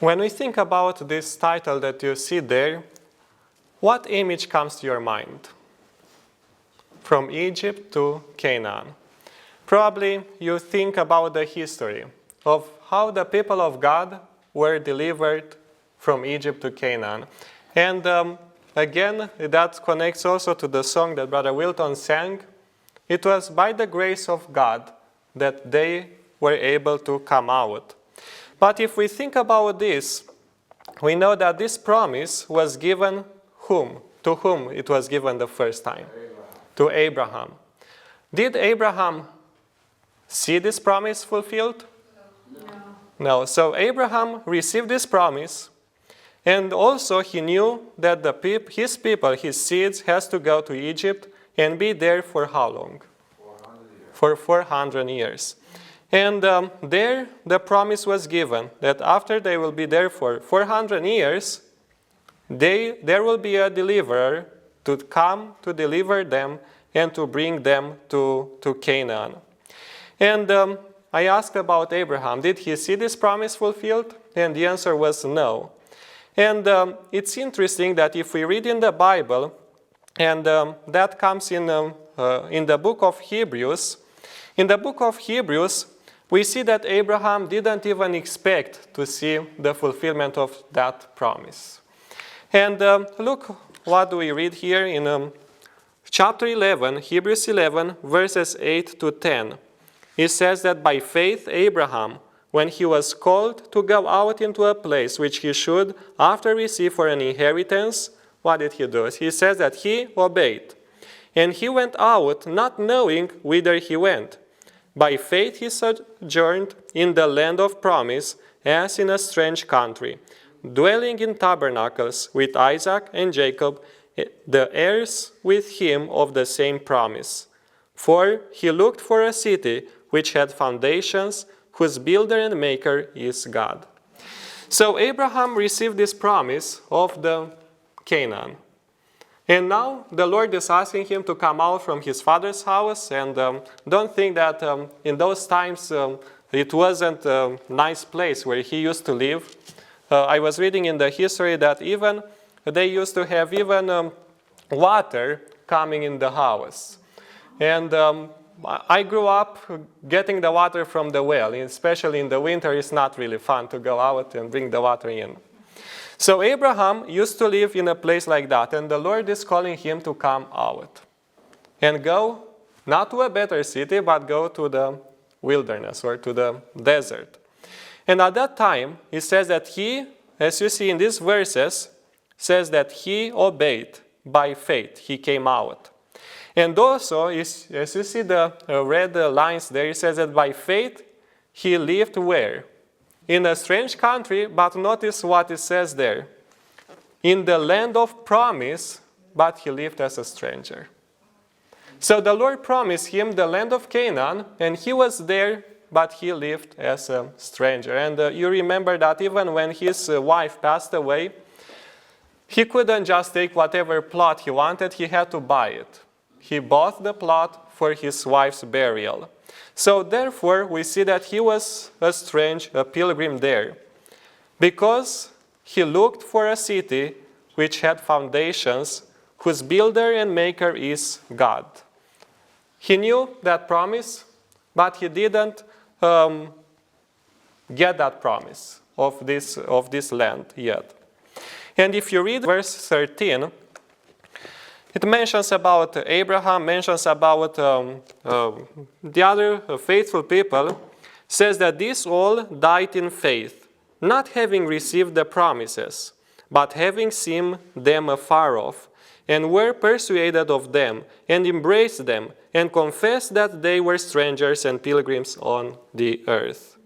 When we think about this title that you see there, what image comes to your mind? From Egypt to Canaan. Probably you think about the history of how the people of God were delivered from Egypt to Canaan. And again, that connects also to the song that Brother Wilton sang. It was by the grace of God that they were able to come out. But if we think about this, we know that this promise was given whom? To whom it was given the first time? To Abraham. Did Abraham see this promise fulfilled? No. So Abraham received this promise, and also he knew that his people, his seeds, has to go to Egypt and be there for how long? 400 years. For 400 years. And there the promise was given that after they will be there for 400 years, there will be a deliverer to come to deliver them and to bring them to Canaan. And I asked about Abraham, did he see this promise fulfilled? And the answer was no. And it's interesting that if we read in the Bible, and that comes in the book of Hebrews, in the book of Hebrews, we see that Abraham didn't even expect to see the fulfillment of that promise. And look what do we read here in chapter 11, Hebrews 11, verses 8 to 10. It says that by faith Abraham, when he was called to go out into a place which he should after receive for an inheritance, what did he do? He says that he obeyed. And he went out not knowing whither he went. By faith he sojourned in the land of promise as in a strange country, dwelling in tabernacles with Isaac and Jacob, the heirs with him of the same promise. For he looked for a city which had foundations, whose builder and maker is God. So Abraham received this promise of the Canaan. And now the Lord is asking him to come out from his father's house, and don't think that in those times it wasn't a nice place where he used to live. I was reading in the history that even they used to have even water coming in the house. And I grew up getting the water from the well, especially in the winter. It's not really fun to go out and bring the water in. So Abraham used to live in a place like that, and the Lord is calling him to come out and go not to a better city, but go to the wilderness or to the desert. And at that time, it says that he, as you see in these verses, says that he obeyed by faith. He came out. And also, as you see the red lines there, it says that by faith he lived where? In a strange country, but notice what it says there. In the land of promise, but he lived as a stranger. So the Lord promised him the land of Canaan, and he was there, but he lived as a stranger. And you remember that even when his wife passed away, he couldn't just take whatever plot he wanted, he had to buy it. He bought the plot for his wife's burial. So therefore, we see that he was a pilgrim there, because he looked for a city which had foundations, whose builder and maker is God. He knew that promise, but he didn't get that promise of this land yet. And if you read verse 13, it mentions about Abraham, mentions about the other faithful people, says that these all died in faith, not having received the promises, but having seen them afar off, and were persuaded of them, and embraced them, and confessed that they were strangers and pilgrims on the earth.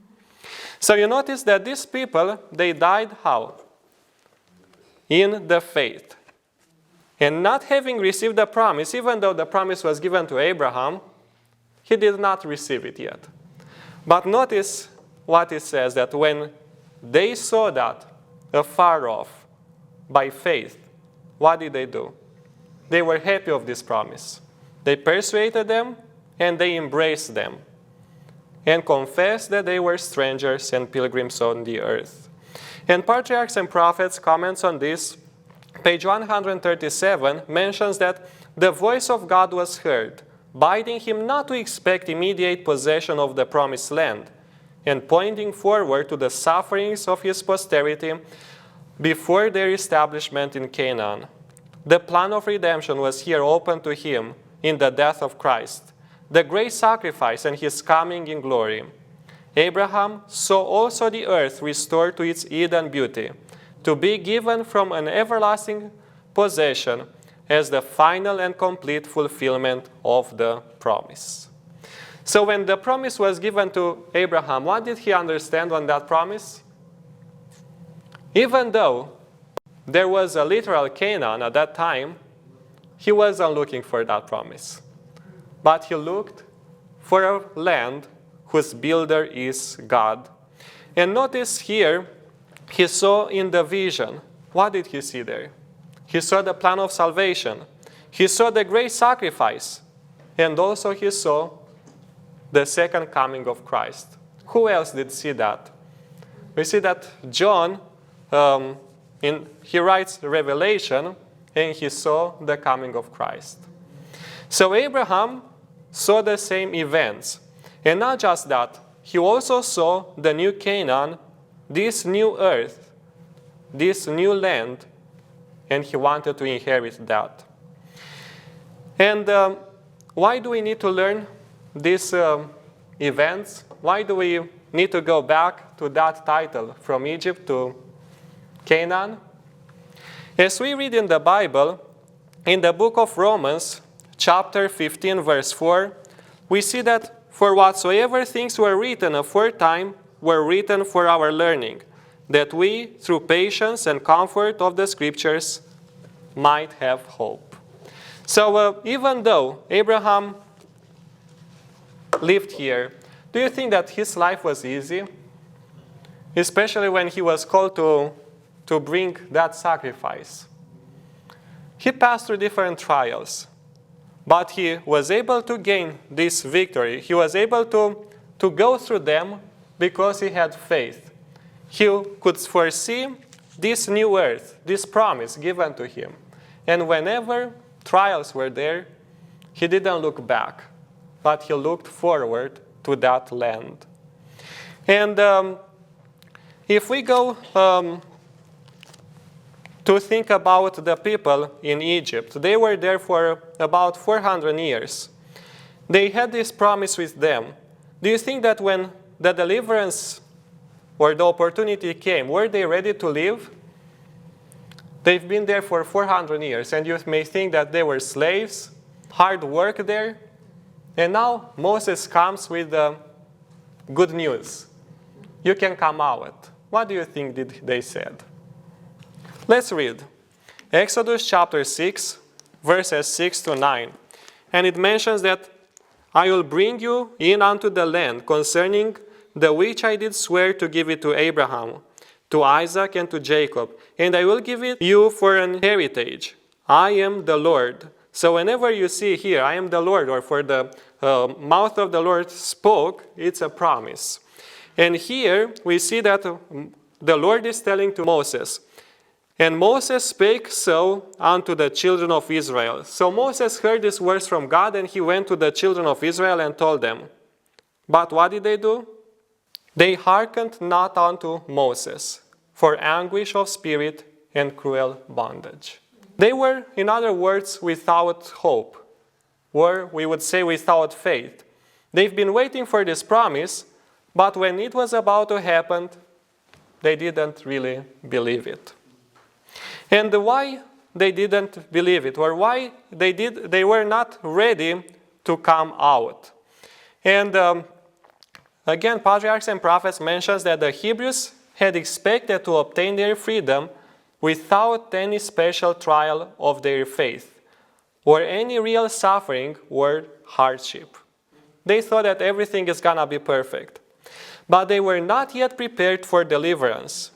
So you notice that these people, they died how? In the faith. And not having received the promise, even though the promise was given to Abraham, he did not receive it yet. But notice what it says, that when they saw that afar off by faith, what did they do? They were happy of this promise. They persuaded them and they embraced them and confessed that they were strangers and pilgrims on the earth. And Patriarchs and Prophets comments on this, page 137, mentions that the voice of God was heard, bidding him not to expect immediate possession of the promised land, and pointing forward to the sufferings of his posterity before their establishment in Canaan. The plan of redemption was here open to him in the death of Christ, the great sacrifice and his coming in glory. Abraham saw also the earth restored to its Eden beauty, to be given from an everlasting possession as the final and complete fulfillment of the promise. So when the promise was given to Abraham, what did he understand on that promise? Even though there was a literal Canaan at that time, he wasn't looking for that promise. But he looked for a land whose builder is God. And notice here, he saw in the vision. What did he see there? He saw the plan of salvation. He saw the great sacrifice. And also he saw the second coming of Christ. Who else did see that? We see that John, he writes Revelation, and he saw the coming of Christ. So Abraham saw the same events. And not just that, he also saw the new Canaan, this new earth, this new land, and he wanted to inherit that. And why do we need to learn these events? Why do we need to go back to that title, from Egypt to Canaan? As we read in the Bible, in the book of Romans, chapter 15, verse 4, we see that for whatsoever things were written aforetime were written for our learning, that we, through patience and comfort of the Scriptures, might have hope. So even though Abraham lived here, do you think that his life was easy? Especially when he was called to bring that sacrifice. He passed through different trials, but he was able to gain this victory. He was able to go through them because he had faith. He could foresee this new earth, this promise given to him. And whenever trials were there, he didn't look back, but he looked forward to that land. And if we go to think about the people in Egypt, they were there for about 400 years. They had this promise with them. Do you think that when the deliverance or the opportunity came, were they ready to leave? They've been there for 400 years, and you may think that they were slaves, hard work there. And now Moses comes with good news. You can come out. What do you think they said? Let's read. Exodus chapter 6, verses 6 to 9. And it mentions that I will bring you in unto the land concerning the which I did swear to give it to Abraham, to Isaac, and to Jacob, and I will give it you for an heritage. I am the Lord. So whenever you see here, I am the Lord, or for the mouth of the Lord spoke, it's a promise. And here we see that the Lord is telling to Moses, and Moses spake so unto the children of Israel. So Moses heard these words from God, and he went to the children of Israel and told them. But what did they do? They hearkened not unto Moses, for anguish of spirit and cruel bondage. They were, in other words, without hope, or we would say without faith. They've been waiting for this promise, but when it was about to happen, they didn't really believe it. And why they didn't believe it, or why they were not ready to come out. And again, Patriarchs and Prophets mentions that the Hebrews had expected to obtain their freedom without any special trial of their faith, or any real suffering or hardship. They thought that everything is gonna be perfect. But they were not yet prepared for deliverance.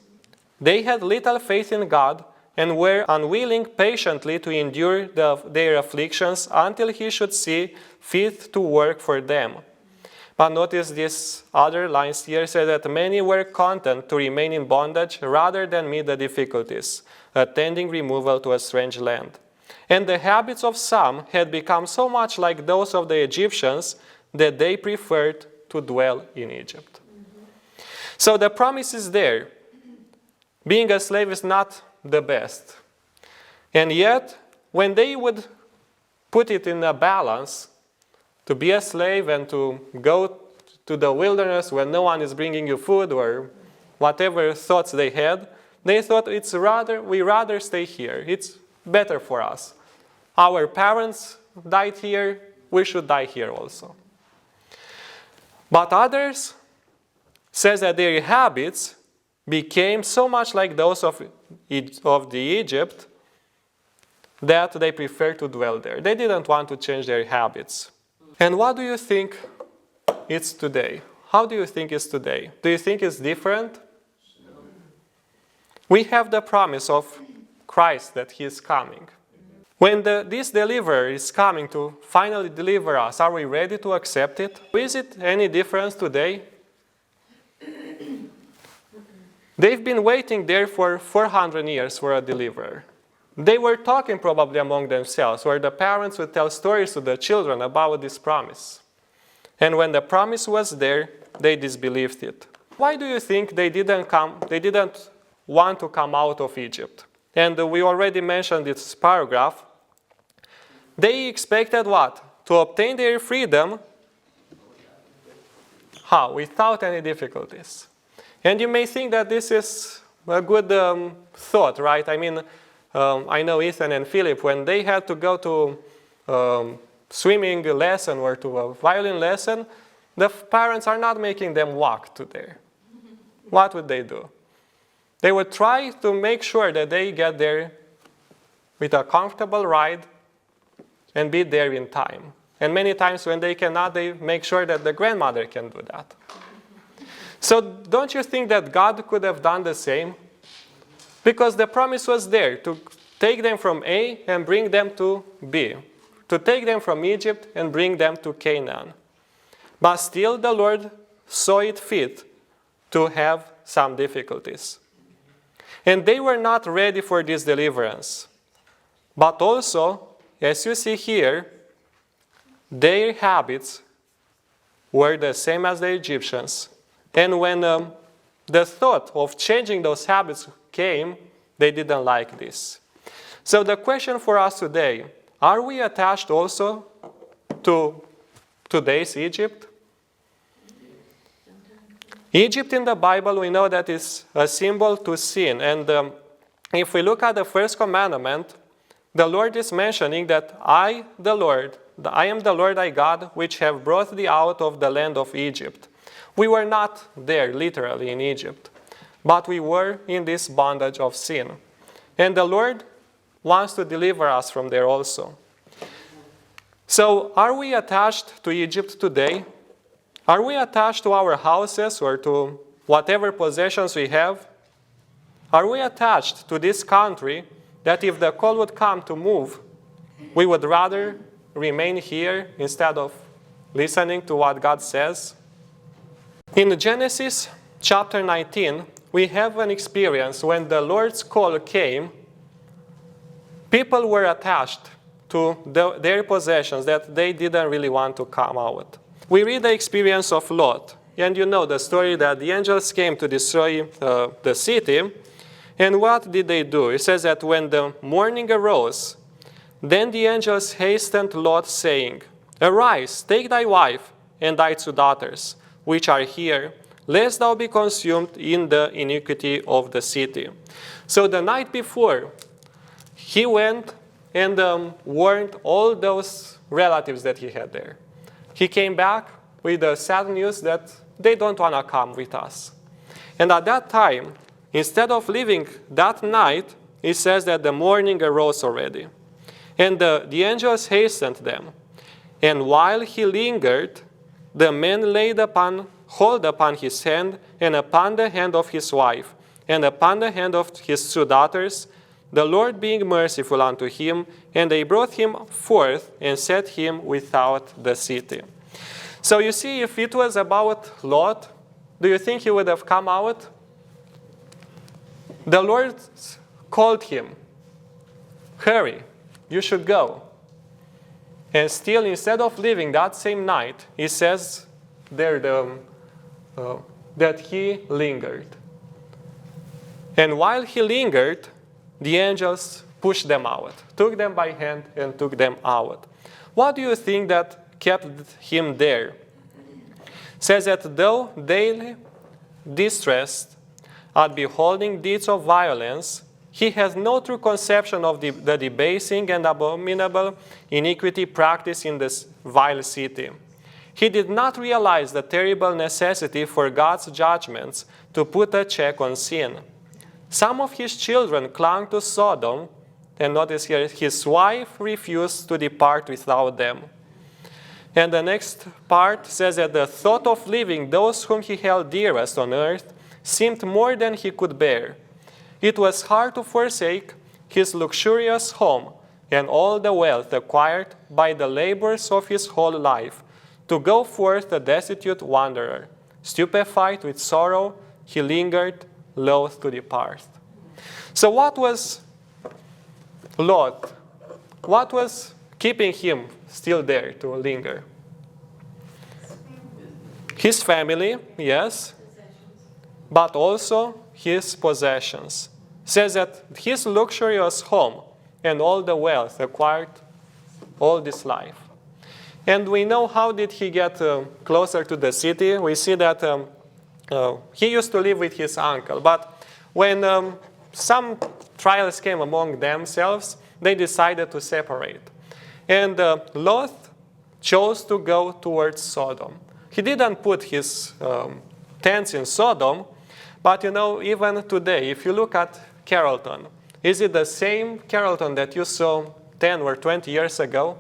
They had little faith in God, and were unwilling patiently to endure their afflictions until he should see fit to work for them. But notice these other lines here say that many were content to remain in bondage rather than meet the difficulties, attending removal to a strange land. And the habits of some had become so much like those of the Egyptians that they preferred to dwell in Egypt. So the promise is there. Being a slave is not the best. And yet, when they would put it in a balance, to be a slave and to go to the wilderness where no one is bringing you food or whatever thoughts they had, they thought we rather stay here. It's better for us. Our parents died here, we should die here also. But others says that their habits became so much like those of the Egypt that they prefer to dwell there. They didn't want to change their habits. And what do you think it's today? How do you think it's today? Do you think it's different? We have the promise of Christ that He is coming. When this deliverer is coming to finally deliver us, are we ready to accept it? Is it any difference today? They've been waiting there for 400 years for a deliverer. They were talking probably among themselves, where the parents would tell stories to the children about this promise. And when the promise was there, they disbelieved it. Why do you think they didn't want to come out of Egypt? And we already mentioned this paragraph. They expected what? To obtain their freedom. How? Without any difficulties. And you may think that this is a good thought, right? I mean, I know Ethan and Philip, when they had to go to swimming lesson or to a violin lesson, the parents are not making them walk to there. What would they do? They would try to make sure that they get there with a comfortable ride and be there in time. And many times when they cannot, they make sure that the grandmother can do that. So don't you think that God could have done the same? Because the promise was there to take them from A and bring them to B. To take them from Egypt and bring them to Canaan. But still the Lord saw it fit to have some difficulties. And they were not ready for this deliverance. But also, as you see here, their habits were the same as the Egyptians. And when the thought of changing those habits came, they didn't like this. So the question for us today, are we attached also to today's Egypt? Egypt in the Bible, we know that is a symbol to sin. And if we look at the first commandment, the Lord is mentioning that I am the Lord thy God, which have brought thee out of the land of Egypt. We were not there literally in Egypt, but we were in this bondage of sin. And the Lord wants to deliver us from there also. So are we attached to Egypt today? Are we attached to our houses or to whatever possessions we have? Are we attached to this country that if the call would come to move, we would rather remain here instead of listening to what God says? In Genesis chapter 19, we have an experience when the Lord's call came. People were attached to their possessions that they didn't really want to come out. We read the experience of Lot, and you know the story that the angels came to destroy the city. And what did they do? It says that when the morning arose, then the angels hastened Lot, saying, Arise, take thy wife and thy 2 daughters, which are here, lest thou be consumed in the iniquity of the city. So the night before, he went and warned all those relatives that he had there. He came back with the sad news that they don't want to come with us. And at that time, instead of leaving that night, it says that the morning arose already. And the angels hastened them. And while he lingered, the men laid hold upon his hand, and upon the hand of his wife, and upon the hand of his 2 daughters, the Lord being merciful unto him, and they brought him forth and set him without the city. So you see, if it was about Lot, do you think he would have come out? The Lord called him, hurry, you should go. And still, instead of leaving that same night, he says there that he lingered. And while he lingered, the angels pushed them out, took them by hand and took them out. What do you think that kept him there? It says that though daily distressed at beholding deeds of violence, he has no true conception of the debasing and abominable iniquity practiced in this vile city. He did not realize the terrible necessity for God's judgments to put a check on sin. Some of his children clung to Sodom, and notice here, his wife refused to depart without them. And the next part says that the thought of leaving those whom he held dearest on earth seemed more than he could bear. It was hard to forsake his luxurious home and all the wealth acquired by the labors of his whole life, to go forth a destitute wanderer. Stupefied with sorrow, he lingered, loath to depart. So what was Lot? What was keeping him still there to linger? His family, yes, but also his possessions. It says that his luxurious home and all the wealth acquired all this life. And we know how did he get closer to the city. We see that he used to live with his uncle. But when some trials came among themselves, they decided to separate. And Lot chose to go towards Sodom. He didn't put his tents in Sodom, but you know, even today, if you look at Carrollton, is it the same Carrollton that you saw 10 or 20 years ago?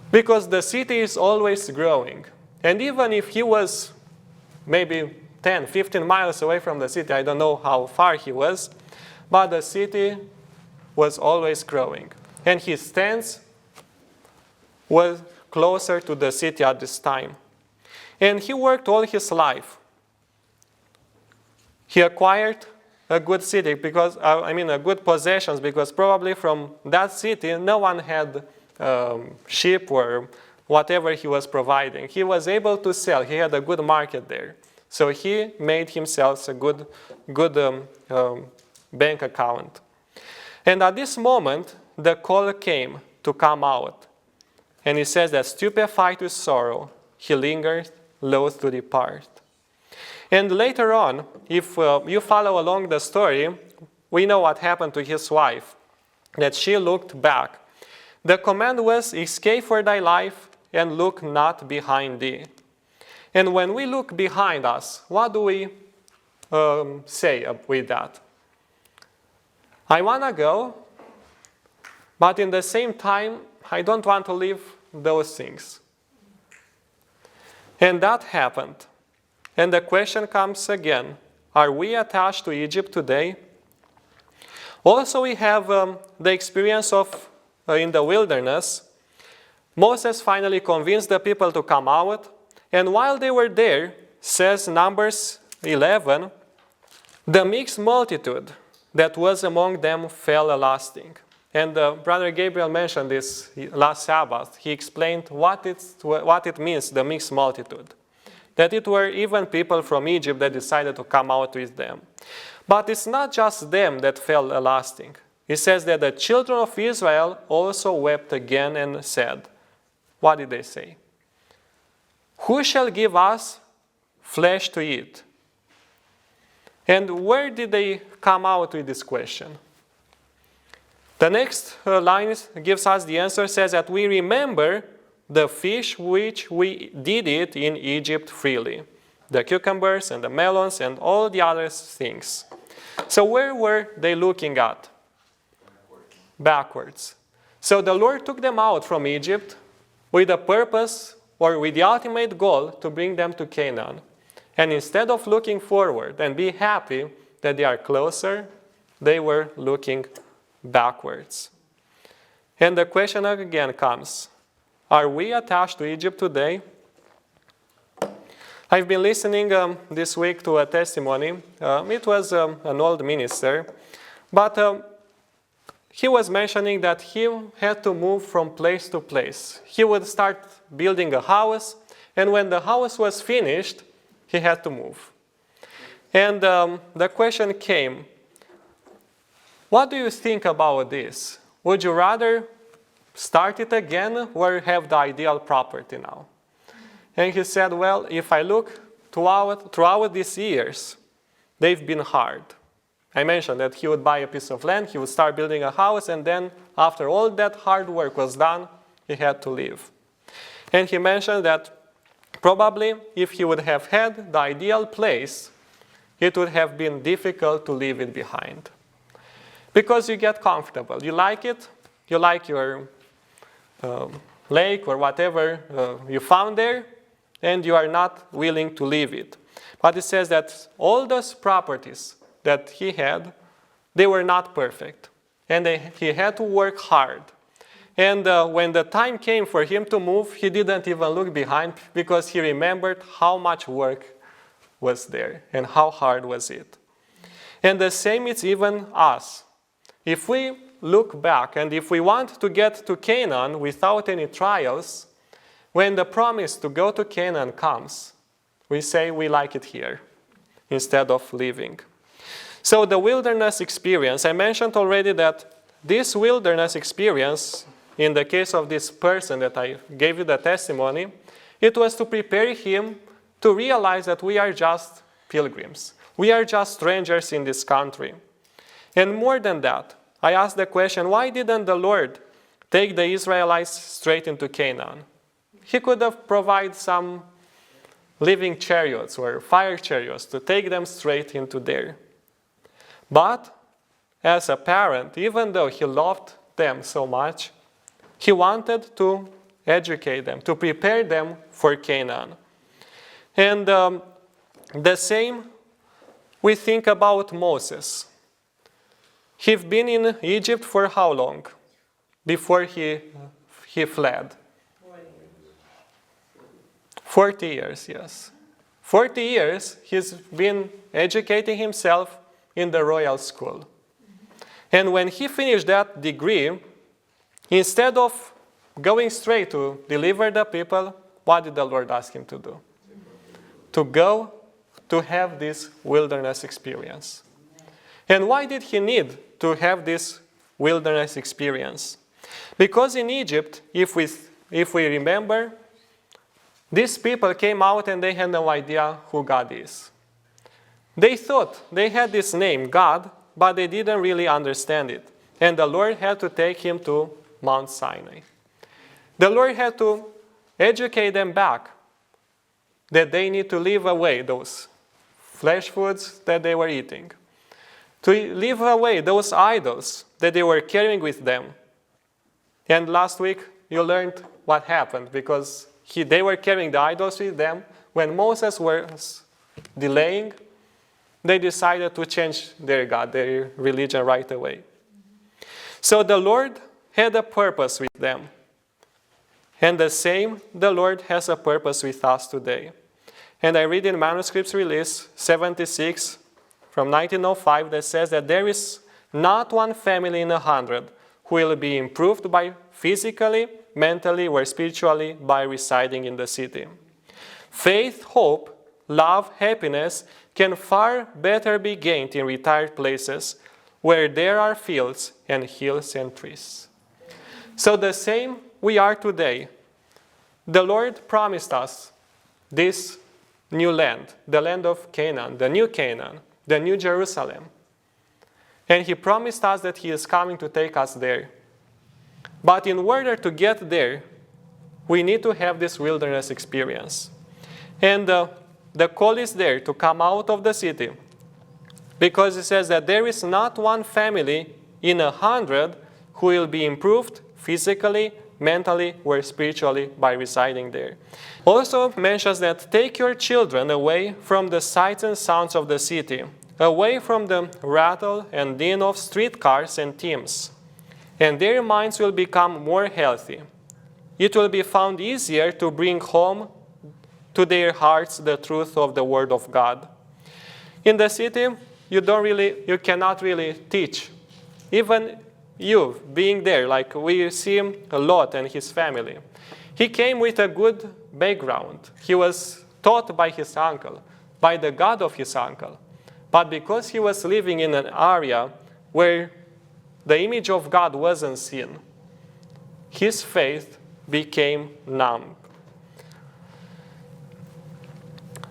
Because the city is always growing. And even if he was maybe 10, 15 miles away from the city, I don't know how far he was, but the city was always growing. And his tents were closer to the city at this time. And he worked all his life. He acquired a good city because, a good possessions, because probably from that city no one had sheep or whatever he was providing. He was able to sell. He had a good market there. So he made himself a good bank account. And at this moment, the call came to come out. And he says that stupefied with sorrow, he lingered, loath to depart. And later on, if you follow along the story, we know what happened to his wife, that she looked back. The command was, escape for thy life and look not behind thee. And when we look behind us, what do we say with that? I want to go, but in the same time, I don't want to leave those things. And that happened. And the question comes again, are we attached to Egypt today? Also, we have the experience of in the wilderness. Moses finally convinced the people to come out. And while they were there, says Numbers 11, the mixed multitude that was among them fell a-lasting. And Brother Gabriel mentioned this last Sabbath. He explained what it means, the mixed multitude. That it were even people from Egypt that decided to come out with them. But it's not just them that fell a-lasting. It says that the children of Israel also wept again and said, what did they say? Who shall give us flesh to eat? And where did they come out with this question? The next line gives us the answer, says that we remember the fish which we did eat in Egypt freely. The cucumbers and the melons and all the other things. So where were they looking at? Backwards. So the Lord took them out from Egypt with a purpose or with the ultimate goal to bring them to Canaan. And instead of looking forward and be happy that they are closer, they were looking backwards. And the question again comes, Are we attached to Egypt today? I've been listening this week to a testimony. It was an old minister, but he was mentioning that he had to move from place to place. He would start building a house, and when the house was finished, he had to move. And the question came, what do you think about this? Would you rather start it again or have the ideal property now? And he said, well, if I look throughout these years, they've been hard. I mentioned that he would buy a piece of land, he would start building a house, and then after all that hard work was done, he had to leave. And he mentioned that probably if he would have had the ideal place, it would have been difficult to leave it behind. Because you get comfortable. You like it, you like your lake or whatever you found there, and you are not willing to leave it. But it says that all those properties that he had, they were not perfect. And he had to work hard. And when the time came for him to move, he didn't even look behind because he remembered how much work was there and how hard was it. And the same is even us. If we look back and if we want to get to Canaan without any trials, when the promise to go to Canaan comes, we say we like it here instead of leaving. So the wilderness experience, I mentioned already that this wilderness experience, in the case of this person that I gave you the testimony, it was to prepare him to realize that we are just pilgrims. We are just strangers in this country. And more than that, I asked the question, why didn't the Lord take the Israelites straight into Canaan? He could have provided some living chariots or fire chariots to take them straight into there. But as a parent, even though he loved them so much, he wanted to educate them, to prepare them for Canaan. And the same we think about Moses. He'd been in Egypt for how long before he fled? 40 years, yes. 40 years he's been educating himself in the royal school. And when he finished that degree, instead of going straight to deliver the people, what did the Lord ask him to do? To go to have this wilderness experience. And why did he need to have this wilderness experience? Because in Egypt, if we remember, these people came out and they had no idea who God is. They thought they had this name, God, but they didn't really understand it. And the Lord had to take him to Mount Sinai. The Lord had to educate them back that they need to leave away those flesh foods that they were eating, to leave away those idols that they were carrying with them. And last week you learned what happened because they were carrying the idols with them. When Moses was delaying, they decided to change their God, their religion right away. So the Lord had a purpose with them. And the same, the Lord has a purpose with us today. And I read in Manuscripts Release 76 from 1905 that says that there is not one family in 100 who will be improved by physically, mentally, or spiritually by residing in the city. Faith, hope, love, happiness can far better be gained in retired places where there are fields and hills and trees. So the same we are today. The Lord promised us this new land, the land of Canaan, the new Jerusalem. And he promised us that he is coming to take us there. But in order to get there, we need to have this wilderness experience. And the call is there to come out of the city, because it says that there is not one family in 100 who will be improved physically, mentally, or spiritually by residing there. Also mentions that take your children away from the sights and sounds of the city, away from the rattle and din of streetcars and teams, and their minds will become more healthy. it will be found easier to bring home to their hearts the truth of the Word of God. In the city, you cannot really teach. Even you, being there, like we see Lot and his family. He came with a good background. He was taught by his uncle, by the God of his uncle. But because he was living in an area where the image of God wasn't seen, his faith became numb.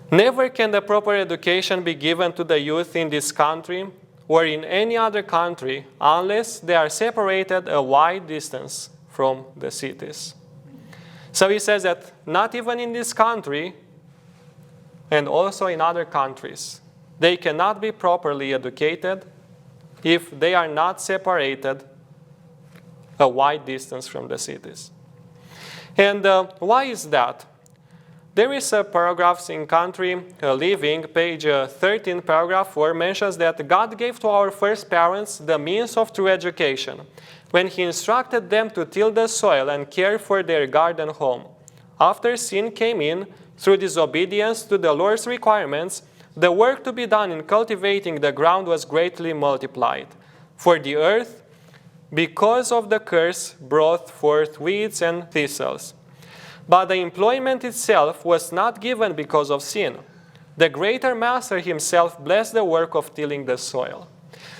Never can the proper education be given to the youth in this country or in any other country unless they are separated a wide distance from the cities. So he says that not even in this country and also in other countries, they cannot be properly educated if they are not separated a wide distance from the cities. And why is that? There is a paragraph in Country Living, page 13, paragraph 4, mentions that God gave to our first parents the means of true education when He instructed them to till the soil and care for their garden home. After sin came in, through disobedience to the Lord's requirements, the work to be done in cultivating the ground was greatly multiplied. For the earth, because of the curse, brought forth weeds and thistles. But the employment itself was not given because of sin. The greater master himself blessed the work of tilling the soil.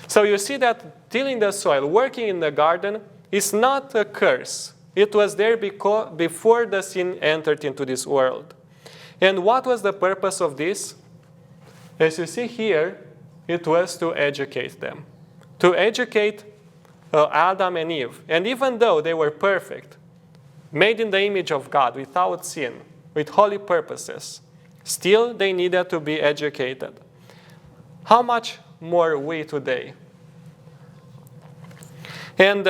So you see that tilling the soil, working in the garden, is not a curse. It was there before the sin entered into this world. And what was the purpose of this? As you see here, it was to educate them. To educate Adam and Eve. And even though they were perfect, made in the image of God, without sin, with holy purposes, still they needed to be educated. How much more we today? And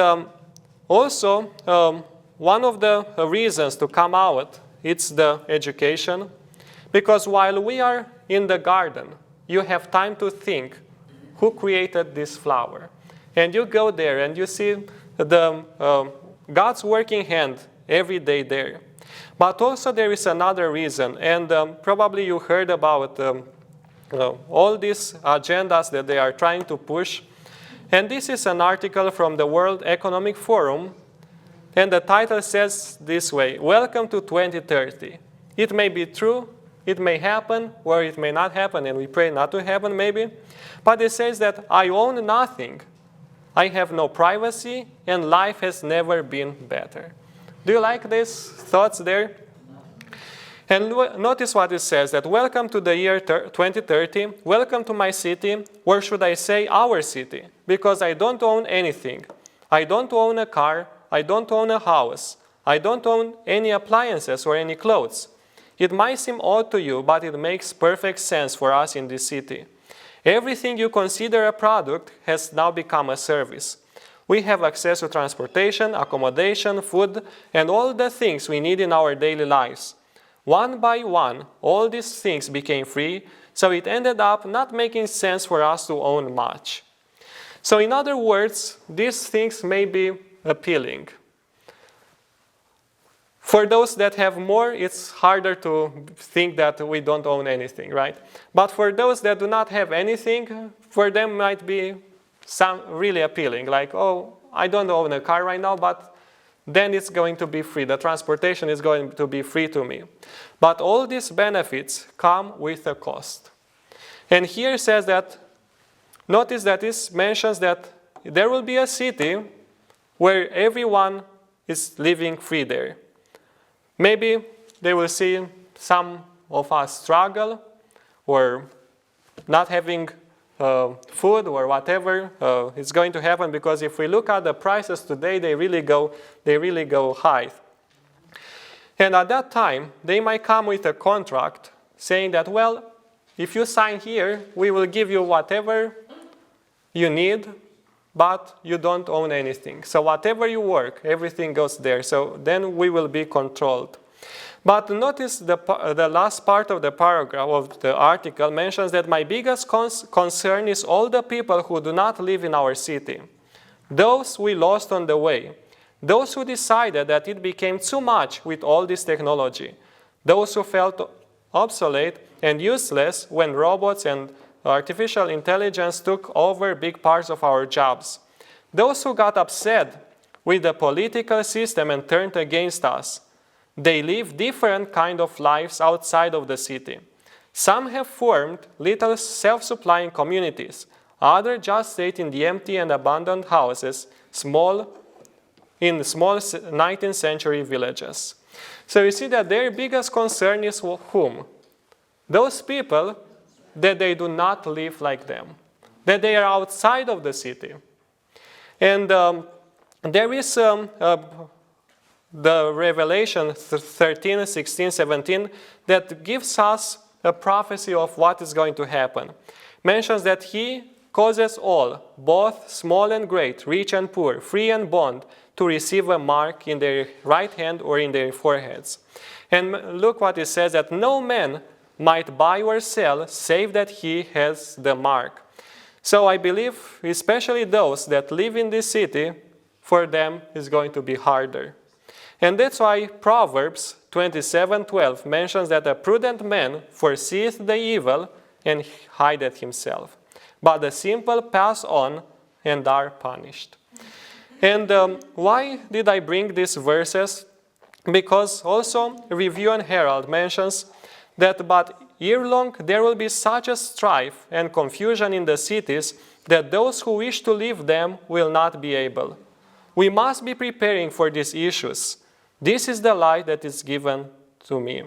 also, one of the reasons to come out, it's the education. Because while we are in the garden, you have time to think, who created this flower? And you go there and you see God's working hand every day there. But also there is another reason, and probably you heard about all these agendas that they are trying to push. And this is an article from the World Economic Forum, and the title says this way: Welcome to 2030. It may be true, it may happen, or it may not happen, and we pray not to happen maybe. But it says that I own nothing, I have no privacy, and life has never been better. Do you like these thoughts there? And notice what it says, that welcome to the year 2030, welcome to my city, or should I say our city, because I don't own anything. I don't own a car, I don't own a house, I don't own any appliances or any clothes. It might seem odd to you, but it makes perfect sense for us in this city. Everything you consider a product has now become a service. We have access to transportation, accommodation, food, and all the things we need in our daily lives. One by one, all these things became free, so it ended up not making sense for us to own much. So in other words, these things may be appealing. For those that have more, it's harder to think that we don't own anything, right? But for those that do not have anything, for them might be some really appealing, like, oh, I don't own a car right now, but then it's going to be free. The transportation is going to be free to me. But all these benefits come with a cost. And here it says that, notice that this mentions that there will be a city where everyone is living free there. Maybe they will see some of us struggle or not having food or whatever is going to happen, because if we look at the prices today, they really go high. And at that time, they might come with a contract saying that, well, if you sign here, we will give you whatever you need, but you don't own anything. So whatever you work, everything goes there. So then we will be controlled. But notice the last part of the paragraph of the article mentions that my biggest concern is all the people who do not live in our city. Those we lost on the way. those who decided that it became too much with all this technology, those who felt obsolete and useless when robots and artificial intelligence took over big parts of our jobs, those who got upset with the political system and turned against us. They live different kind of lives outside of the city. Some have formed little self-supplying communities. Others just stayed in the empty and abandoned houses, in small 19th century villages. So you see that their biggest concern is whom? Those people that they do not live like them, that they are outside of the city. And there is the Revelation 13, 16, 17 that gives us a prophecy of what is going to happen. Mentions that he causes all, both small and great, rich and poor, free and bond, to receive a mark in their right hand or in their foreheads. And look what it says, that no man might buy or sell save that he has the mark. So I believe especially those that live in this city, for them is going to be harder. And that's why Proverbs 27:12 mentions that a prudent man foreseeth the evil and hideth himself, but the simple pass on and are punished. And why did I bring these verses? Because also Review and Herald mentions that but ere long there will be such a strife and confusion in the cities that those who wish to live them will not be able. We must be preparing for these issues. This is the light that is given to me.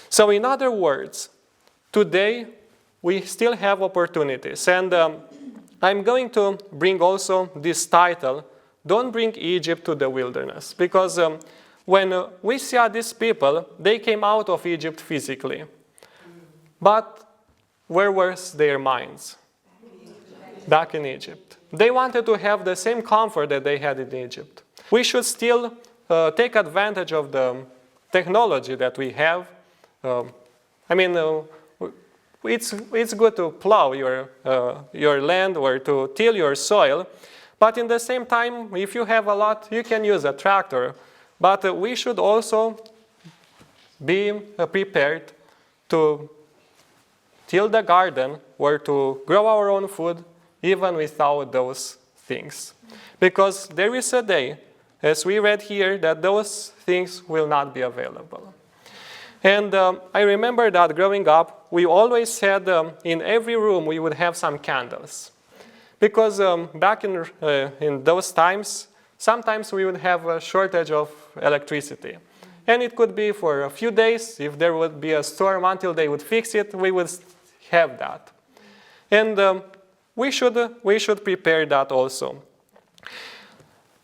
So in other words, today we still have opportunities. And I'm going to bring also this title, Don't Bring Egypt to the Wilderness. Because when we see these people, they came out of Egypt physically. But where were their minds? Back in Egypt. They wanted to have the same comfort that they had in Egypt. We should still take advantage of the technology that we have. It's good to plow your land or to till your soil, but in the same time, if you have a lot, you can use a tractor. But we should also be prepared to till the garden or to grow our own food, even without those things. Because there is a day, as we read here, that those things will not be available. And I remember that growing up, we always had, in every room, we would have some candles. Because back in those times, sometimes we would have a shortage of electricity. And it could be for a few days. If there would be a storm until they would fix it, we would have that. And we should prepare that also.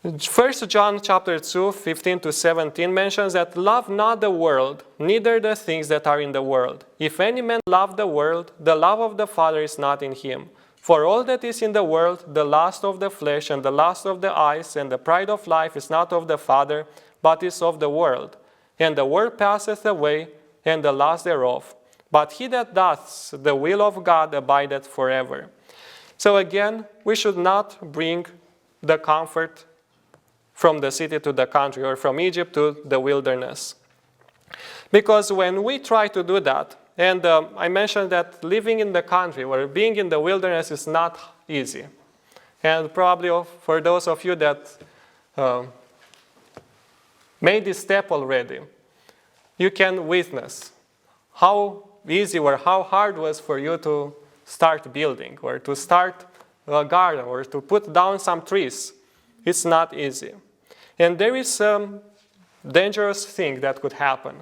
1 John chapter 2, 15 to 17 mentions that love not the world, neither the things that are in the world. If any man love the world, the love of the Father is not in him. For all that is in the world, the lust of the flesh and the lust of the eyes and the pride of life is not of the Father, but is of the world. And the world passeth away, and the lust thereof. But he that doth the will of God abideth forever. So again, we should not bring the comfort from the city to the country or from Egypt to the wilderness. Because when we try to do that, and I mentioned that living in the country or being in the wilderness is not easy. And probably for those of you that made this step already, you can witness how easy or how hard it was for you to start building or to start a garden or to put down some trees. It's not easy. And there is a dangerous thing that could happen.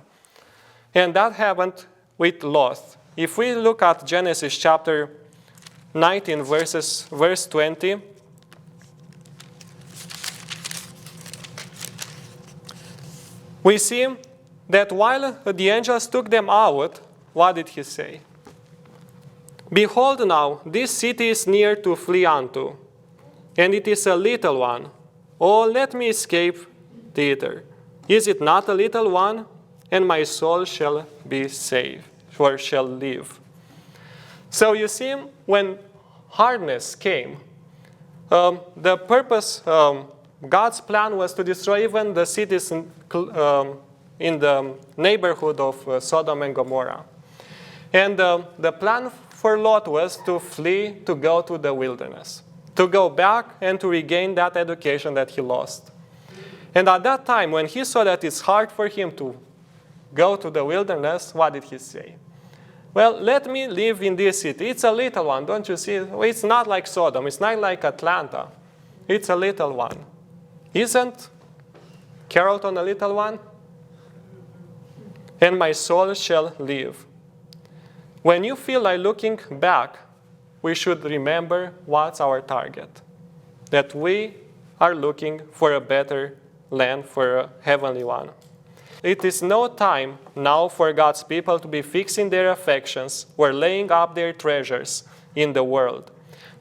And that happened with Lot. If we look at Genesis chapter 19, verse 20, we see that while the angels took them out, what did he say? Behold now, this city is near to flee unto, and it is a little one. Oh, let me escape thither. Is it not a little one? And my soul shall be saved, or shall live. So you see, when hardness came, the purpose God's plan was to destroy even the cities in the neighborhood of Sodom and Gomorrah. And the plan for Lot was to flee, to go to the wilderness, to go back and to regain that education that he lost. And at that time, when he saw that it's hard for him to go to the wilderness, what did he say? Well, let me live in this city. It's a little one, don't you see? It's not like Sodom. It's not like Atlanta. It's a little one. Isn't Carrollton a little one? And my soul shall live. When you feel like looking back, we should remember what's our target. That we are looking for a better land, for a heavenly one. It is no time now for God's people to be fixing their affections or laying up their treasures in the world.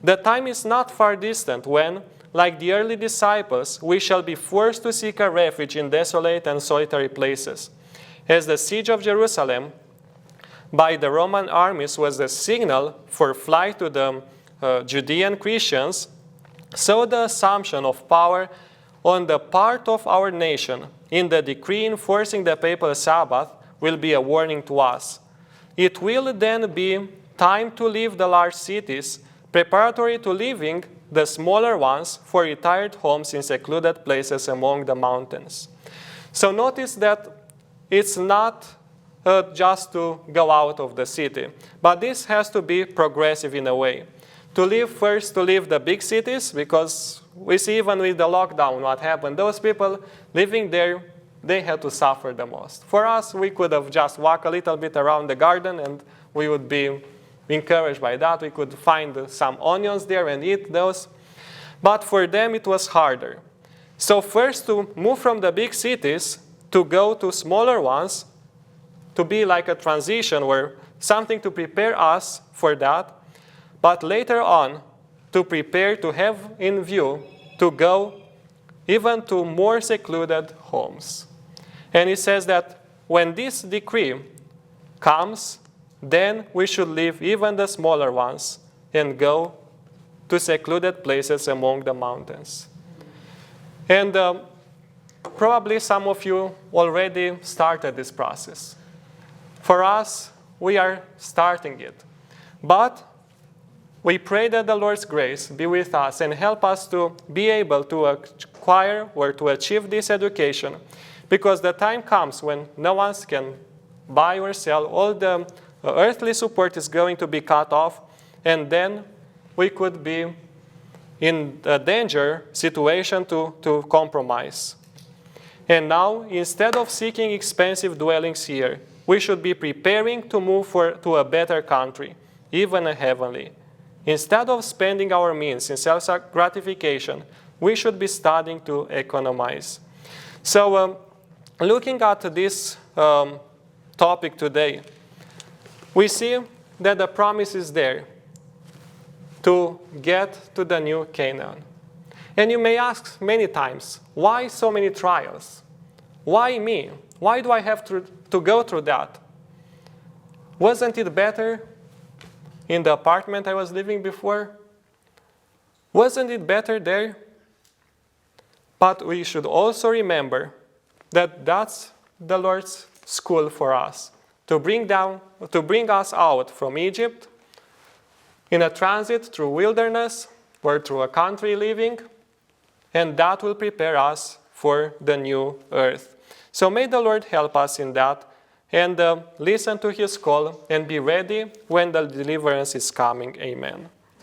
The time is not far distant when, like the early disciples, we shall be forced to seek a refuge in desolate and solitary places. As the siege of Jerusalem by the Roman armies was the signal for flight to the Judean Christians, so the assumption of power on the part of our nation in the decree enforcing the papal Sabbath will be a warning to us. It will then be time to leave the large cities, preparatory to leaving the smaller ones for retired homes in secluded places among the mountains. So notice that it's not just to go out of the city, but this has to be progressive in a way. To leave the big cities, because we see even with the lockdown what happened. Those people living there, they had to suffer the most. For us, we could have just walked a little bit around the garden and we would be encouraged by that. We could find some onions there and eat those. But for them, it was harder. So first to move from the big cities to go to smaller ones, to be like a transition or something to prepare us for that. But later on, to prepare, to have in view, to go even to more secluded homes. And he says that when this decree comes, then we should leave even the smaller ones and go to secluded places among the mountains. And probably some of you already started this process. For us, we are starting it. But we pray that the Lord's grace be with us and help us to be able to acquire or to achieve this education, because the time comes when no one can buy or sell. All the earthly support is going to be cut off, and then we could be in a danger situation to compromise. And now, instead of seeking expensive dwellings here, we should be preparing to move to a better country, even a heavenly. Instead of spending our means in self-gratification, we should be studying to economize. So, looking at this topic today, we see that the promise is there to get to the new Canaan. And you may ask many times, why so many trials? Why me? Why do I have to go through that? Wasn't it better in the apartment I was living before? Wasn't it better there? But we should also remember that that's the Lord's school for us, to bring us out from Egypt in a transit through wilderness or through a country living, and that will prepare us for the new earth. So may the Lord help us in that, and listen to His call and be ready when the deliverance is coming. Amen.